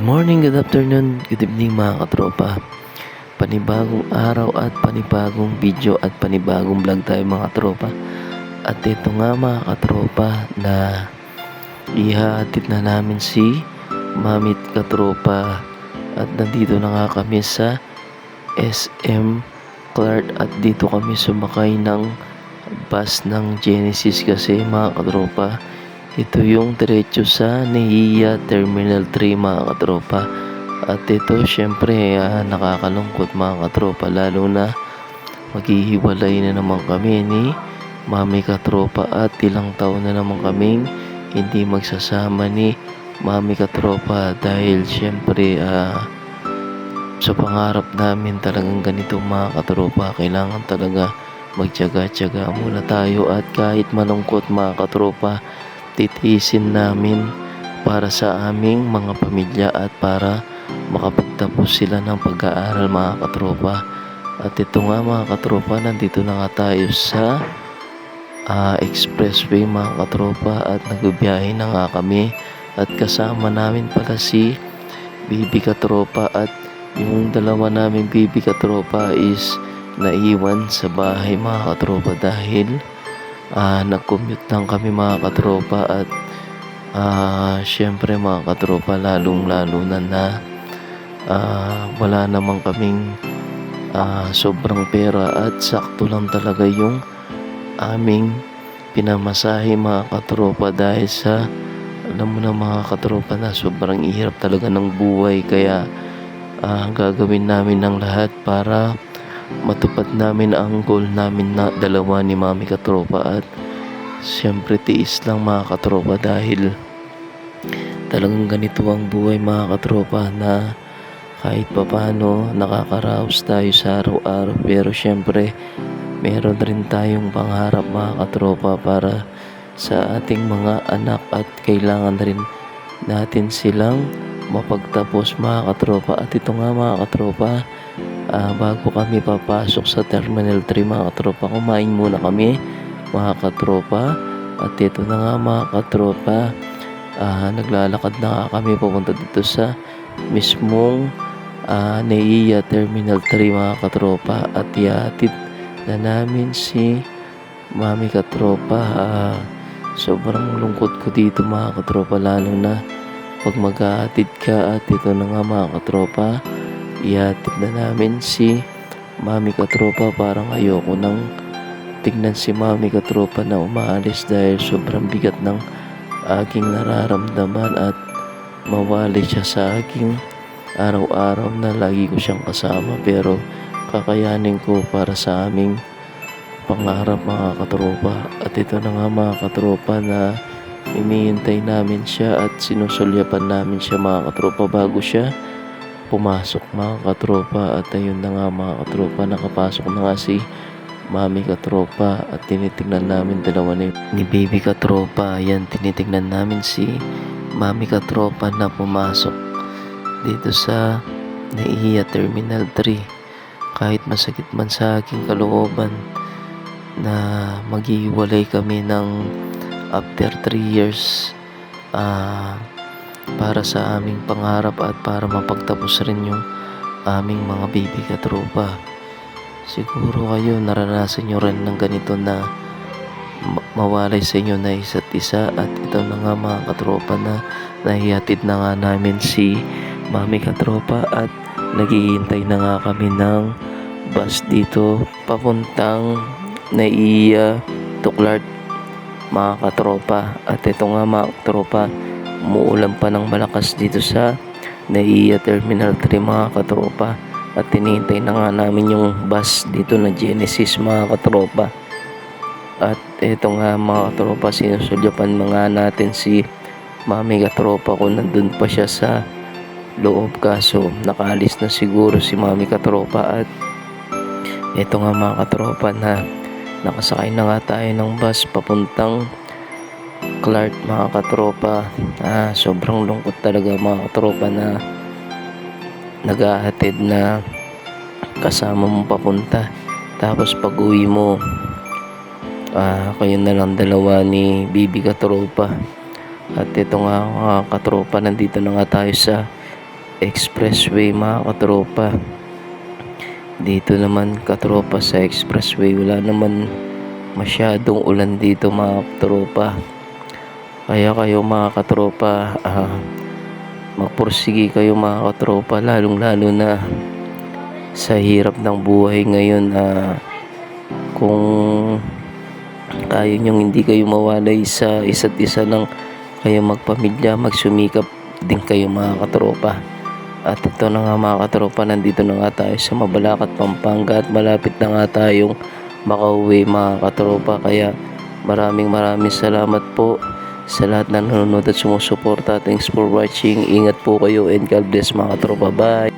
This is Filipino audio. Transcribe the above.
Good morning, good afternoon, good evening mga katropa. Panibagong araw at panibagong video at panibagong vlog tayo mga katropa. At ito nga mga katropa na ihahatid na namin si Mamit Katropa. At nandito na nga kami sa SM Clark at dito kami sumakay ng bus ng Genesis kasi mga katropa. Ito yung diretso sa NAIA Terminal 3 mga katropa. At ito syempre nakakalungkot mga katropa, lalo na maghihiwalay na naman kami ni Mami Katropa at ilang taon na naman kaming hindi magsasama ni Mami Katropa dahil syempre sa pangarap namin talagang ganito mga katropa, kailangan talaga magtiyaga-tiyaga muna tayo at kahit malungkot mga katropa, titiisin namin para sa aming mga pamilya at para makapagtapos sila ng pag-aaral mga katropa. At ito nga mga katropa, nandito na nga tayo sa expressway mga katropa at nagbibiyahe na nga kami at kasama namin pala si Bibi Katropa at yung dalawa namin Bibi Katropa is naiwan sa bahay mga katropa dahil nag-commute lang kami mga katropa at syempre mga katropa, lalong lalo na wala naman kaming sobrang pera at sakto lang talaga yung aming pinamasahe mga katropa dahil sa alam mo na mga katropa na sobrang ihirap talaga ng buhay, kaya gagawin namin ng lahat para matupad namin ang goal namin na dalawa ni Mami Katropa. At siyempre tiis lang mga katropa dahil talagang ganito ang buhay mga katropa na kahit papano nakakaraos tayo sa araw-araw, pero siyempre meron rin tayong pangarap mga katropa para sa ating mga anak at kailangan rin natin silang mapagtapos mga katropa. At ito nga mga katropa, bago kami papasok sa Terminal 3 mga katropa, kumain muna kami mga katropa. At ito na nga mga katropa, naglalakad na nga kami papunta dito sa mismong NAIA Terminal 3 mga katropa at ihatid na namin si Mami Katropa. Sobrang lungkot ko dito mga katropa, lalo na pag mag-aatid ka. At ito na nga mga katropa, ihatid na namin si Mami Katropa. Parang ayoko nang tignan si Mami Katropa na umaalis dahil sobrang bigat ng aking nararamdaman at mawali siya sa aking araw-araw na lagi ko siyang kasama, pero kakayanin ko para sa aming pangarap mga katropa. At ito na nga mga katropa na hinihintay namin siya at sinusulyapan namin siya mga katropa bago siya pumasok mga katropa. At ayun na nga mga katropa, nakapasok na nga si Mami Katropa at tinitignan namin dalawa ni Baby Katropa. Ayan, tinitignan namin si Mami Katropa na pumasok dito sa NAIA Terminal 3. Kahit masakit man sa aking kalooban na maghihiwalay kami ng after 3 years para sa aming pangarap at para mapagtapos rin yung aming mga Baby Katropa. Siguro kayo naranasan nyo rin ng ganito na mawalay sa inyo na isa't isa. At ito na nga mga katropa na nahihatid na nga namin si Mami Katropa at naghihintay na nga kami ng bus dito papuntang NAIA to Clark mga katropa. At ito nga mga katropa, umuulan pa ng malakas dito sa NAIA Terminal 3 mga katropa at tinihintay na nga namin yung bus dito na Genesis mga katropa. At ito nga mga katropa, sinusulyapan mga natin si Mami Katropa kung nandun pa siya sa loob, kaso nakaalis na siguro si Mami Katropa. At ito nga mga katropa na nakasakay na nga tayo ng bus papuntang Clark mga katropa. Sobrang lungkot talaga mga katropa na naghahatid na kasama mo papunta, tapos pag uwi mo kayo na lang dalawa ni Bibi Katropa. At ito nga mga katropa, nandito na nga tayo sa expressway mga katropa. Dito naman katropa sa expressway wala naman masyadong ulan dito mga katropa. Kaya kayo mga katropa, magpursige kayo mga katropa, lalong lalo na sa hirap ng buhay ngayon. Kung kaya nyong hindi kayo mawalay sa isa't isa ng kayo magpamilya, magsumikap din kayo mga katropa. At ito na nga mga katropa, nandito na nga tayo sa Mabalacat, Pampanga at malapit na nga tayong makauwi mga katropa. Kaya maraming salamat po sa lahat na nanonood at sumusuporta. Thanks for watching. Ingat po kayo and God bless mga katropa. Bye!